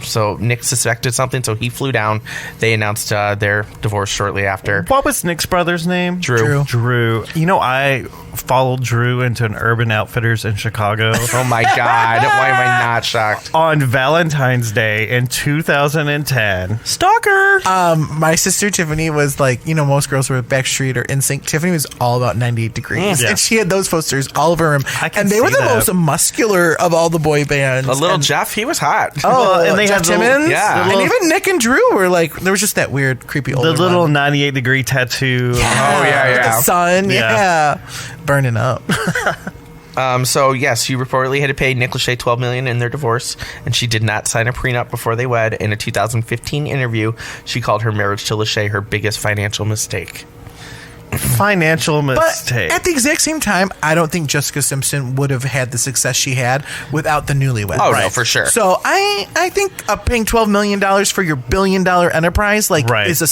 So Nick suspected something, so he flew down. They announced their divorce shortly after. What was Nick's brother's name? Drew. Drew. You know, I followed Drew into an Urban Outfitters in Chicago. Oh my God. Why am I not shocked? On Valentine's Day in 2010. Stalker. My sister Tiffany was like, most girls were Backstreet or NSYNC. Tiffany was all about 98 Degrees. Yeah. And she had those posters all over her room. I can And they were see the that. most muscular of all the boy bands. A little And- Jeff, he was hot. Oh, and they Jeff had the- Timmons? yeah. And the little- even Nick and Drew were like, there was just that weird, creepy older The little one. 98-degree tattoo. Yeah, Oh, yeah, with yeah. the sun, Yeah. yeah. Burning up. So yes, she reportedly had to pay Nick Lachey $12 million in their divorce, and she did not sign a prenup before they wed. In a 2015 interview, she called her marriage to Lachey her biggest financial mistake. Financial But mistake. at the exact same time, I don't think Jessica Simpson would have had the success she had without the Newlyweds. Oh, no, for sure. So I think paying $12 million for your $1 billion enterprise Right. is a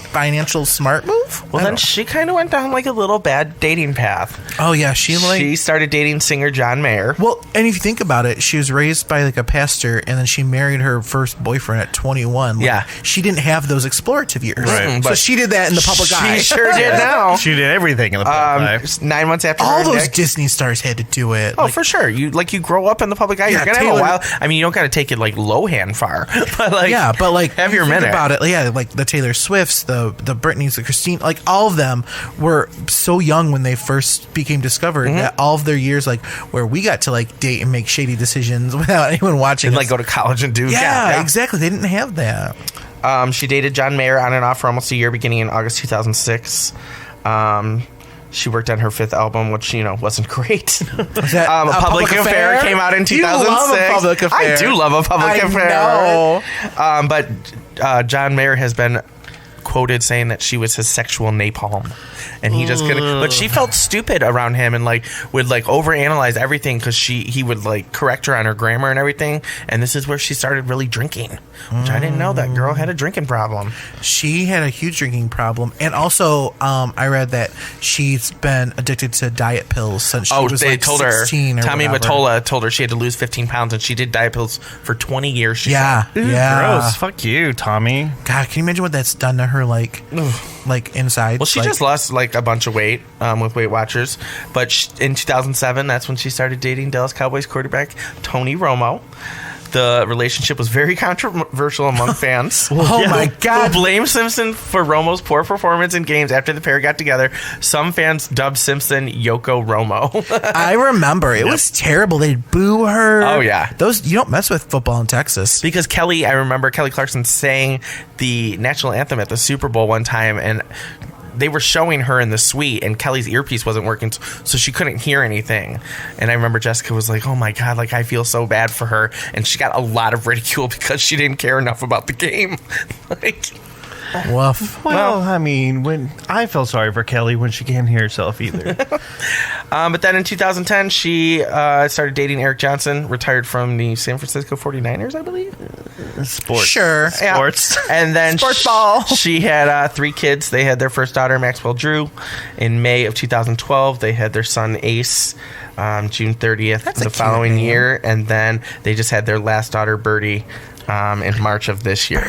financial smart move. Well, I then don't- she kind of went down like a little bad dating path. oh yeah, she started dating singer John Mayer. well, and if you think about it, she was raised by like a pastor, and then she married her first boyfriend at 21. Like, Yeah. she didn't have those explorative years, Right. so But she did that in the public eye. She sure did now. She did everything in the public life. 9 months after her All and those Nick. Disney stars had to do it. Oh, Like, for sure. You grow up in the public eye. Yeah, You're gonna have Taylor- a while. I mean, you don't got to take it like Lohan far, but like yeah, but like have your think minute about it. Yeah, like the Taylor Swifts, the Britneys, the Christine, like all of them were so young when they first became discovered Mm-hmm. that all of their years, like where we got to like date and make shady decisions without anyone watching, And us. like go to college and do. yeah, exactly. They didn't have that. She dated John Mayer on and off for almost a year, beginning in August 2006. She worked on her fifth album, which wasn't great. Was that A Public Affair came out in 2006. You love a Public Affair. I do love a Public I Affair. know. But John Mayer has been quoted saying that she was his sexual napalm, and he just couldn't. But she felt stupid around him and like would like overanalyze everything because he would like correct her on her grammar and everything. And this is where she started really drinking, which I didn't know that girl had a drinking problem. She had a huge drinking problem, and also I read that she's been addicted to diet pills since she was they like told her. 16 or Tommy whatever. Mottola told her she had to lose 15 pounds, and she did diet pills for 20 years. She Yeah, said. yeah. Gross. Fuck you, Tommy. God, can you imagine what that's done to her? Like inside. Well, she just lost like a bunch of weight with Weight Watchers, but in 2007, that's when she started dating Dallas Cowboys quarterback Tony Romo. The relationship was very controversial among fans. Oh my God! Who blamed Simpson for Romo's poor performance in games after the pair got together. Some fans dubbed Simpson Yoko Romo. I remember it was terrible. They'd boo her. Oh, yeah. Those you don't mess with football in Texas. Because I remember Kelly Clarkson sang the national anthem at the Super Bowl one time, and they were showing her in the suite, and Kelly's earpiece wasn't working, so she couldn't hear anything. And I remember Jessica was like, oh my God, like I feel so bad for her. And she got a lot of ridicule because she didn't care enough about the game. Like, Woof. Well, I mean, when I feel sorry for Kelly when she can't hear herself either. but then in 2010, she started dating Eric Johnson, retired from the San Francisco 49ers, I believe. Sports. Sure. Yeah. Sports. And then Sports ball. She had 3 kids. They had their first daughter, Maxwell Drew, in May of 2012. They had their son, Ace, June 30th That's a the cute following name. year. And then they just had their last daughter, Birdie, in March of this year.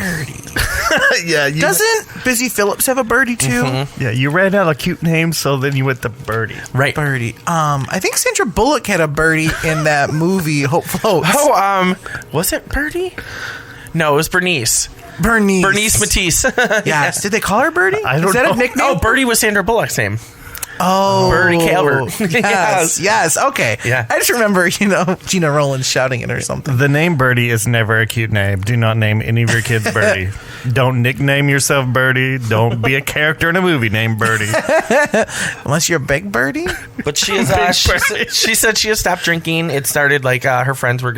Yeah. Doesn't Busy Phillips have a birdie too? Yeah, you ran out of cute names, so then you went to Birdie. Right. Birdie. I think Sandra Bullock had a birdie in that movie Hope Floats. Oh, was it Birdie? No, it was Bernice. Bernice Matisse. Yes. Did they call her Birdie? I don't Is that know. a nickname? Oh, Birdie was Sandra Bullock's name. Oh, Birdie Calvert. Yes. Okay. Yeah. I just remember, Gina Rowlands shouting it or something. The name Birdie is never a cute name. Do not name any of your kids Birdie. Don't nickname yourself Birdie. Don't be a character in a movie named Birdie. Unless you're a big birdie. But she is. She said she has stopped drinking. It started like her friends were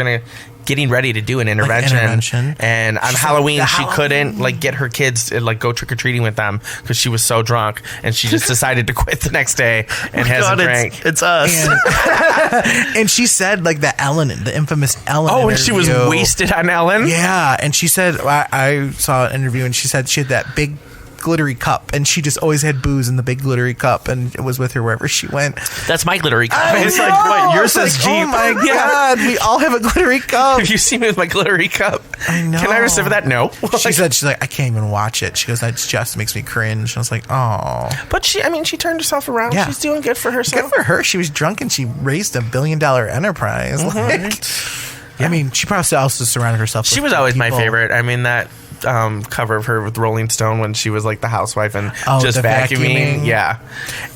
getting ready to do an intervention. And on Halloween, she couldn't like get her kids to like go trick or treating with them because she was so drunk, and she just decided to quit the next day and hasn't drank. It's us. And she said like the infamous Ellen. Oh, and she was interview. wasted on Ellen. Yeah, and she said I saw an interview, and she said she had that big glittery cup, and she just always had booze in the big glittery cup, and it was with her wherever she went. That's my glittery cup. It's like, what, yours says Jeep. Oh my God, we all have a glittery cup. Have you seen me with my glittery cup? I know. Can I receive that? No. She's like, I can't even watch it. She goes, that just makes me cringe. I was like, oh. But she turned herself around. Yeah. She's doing good for herself. Good for her. She was drunk and she raised $1 billion enterprise. Like, I mean, she probably also surrounded herself. She with was always my people. favorite. I mean, that cover of her with Rolling Stone when she was like the housewife and just the vacuuming. Yeah.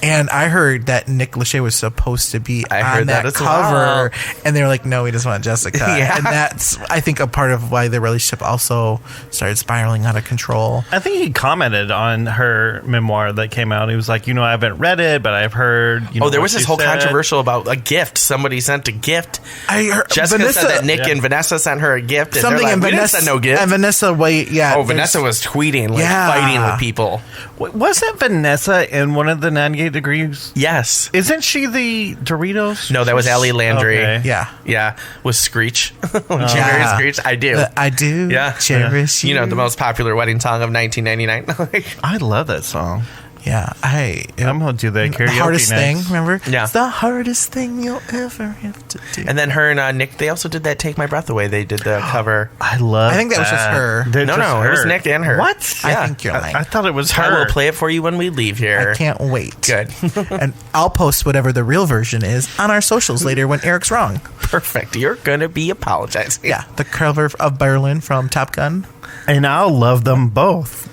And I heard that Nick Lachey was supposed to be I on heard that that as cover, well. and they were like, no, we just want Jessica. Yeah. And that's, I think, a part of why the relationship also started spiraling out of control. I think he commented on her memoir that came out. He was like, I haven't read it, but I've heard. There was what this she whole said. controversial about a gift. Somebody sent a gift. I heard Jessica said that Nick and Vanessa sent her a gift. And something, they're like, and we didn't Vanessa, send no gift. and Vanessa, Vanessa was tweeting, like Yeah. fighting with people. Wasn't Vanessa in one of the 98 Degrees? Yes. Isn't she the Doritos? No, that was Allie Landry. Okay. Yeah. Yeah. With Screech. When she Yeah. married Screech. I do. I do cherish you. The most popular wedding song of 1999. I love that song. Yeah, I'm going to do that karaoke the hardest next. thing, remember? Yeah. It's the hardest thing you'll ever have to do. And then her and Nick, they also did that Take My Breath Away. They did the cover. I love I think that was just her. No, it was Nick and her. What? Yeah. I think you're lying. I thought it was her. I will play it for you when we leave here. I can't wait. Good. And I'll post whatever the real version is on our socials later when Eric's wrong. Perfect. You're going to be apologizing. Yeah, the cover of Berlin from Top Gun. And I'll love them both,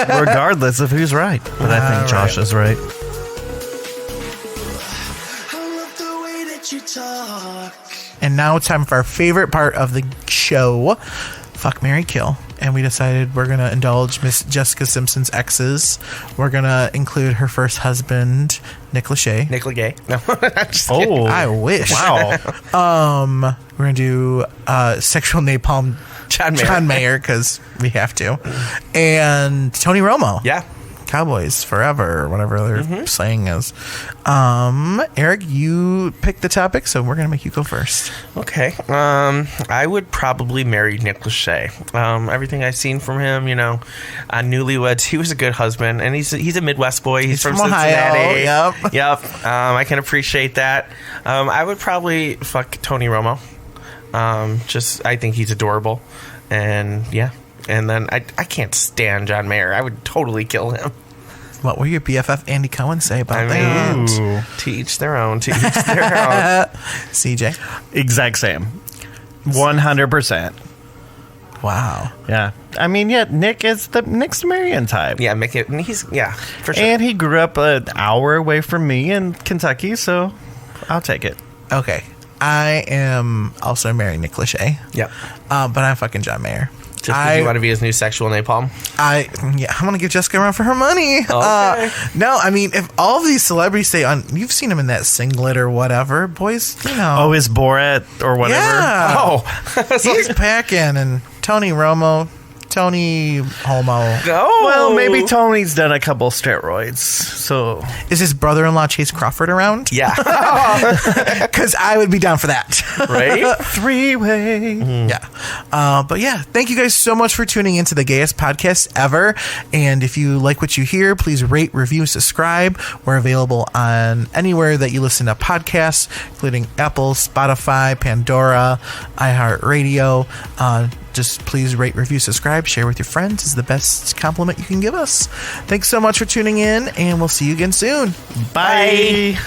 regardless of who's right. But I think Josh is right. And now it's time for our favorite part of the show, Fuck, Marry, Kill. And we decided we're going to indulge Miss Jessica Simpson's exes. We're going to include her first husband, Nick Lachey. Nick Lachey. No, I'm just kidding. Oh, I wish. wow. We're going to do sexual napalm John Mayer, because we have to. And Tony Romo. Yeah. Cowboys forever, or whatever their saying is. Eric, you picked the topic, so we're going to make you go first. Okay. I would probably marry Nick Lachey. Everything I've seen from him, on Newlyweds, he was a good husband, and he's a Midwest boy. He's from Cincinnati. Ohio. Yep. I can appreciate that. I would probably fuck Tony Romo. I think he's adorable, and yeah. And then I can't stand John Mayer. I would totally kill him. What will your BFF Andy Cohen say about that? To each their own. To each their own. CJ? Exact same. 100%. Wow. Yeah. I mean, Nick is the Nick's Marion type. Yeah, for sure. And he grew up an hour away from me in Kentucky, so I'll take it. Okay. I am also marrying Nick Lachey. Yep. But I'm fucking John Mayer. Just because you want to be his new sexual napalm? I want to give Jessica a run for her money. Okay. No, I mean, if all of these celebrities stay on, you've seen him in that singlet or whatever, boys, Oh, is Borat or whatever? Yeah. Oh. He's packing, and Tony Romo, Tony Homo. Oh. Well, maybe Tony's done a couple steroids, so... Is his brother-in-law Chase Crawford around? Yeah. Because I would be down for that. Right? Three-way. Yeah. But yeah, thank you guys so much for tuning into the Gayest podcast ever. And if you like what you hear, please rate, review, subscribe. We're available on anywhere that you listen to podcasts, including Apple, Spotify, Pandora, iHeartRadio. Just please rate, review, subscribe, share with your friends is the best compliment you can give us. Thanks so much for tuning in, and we'll see you again soon. Bye.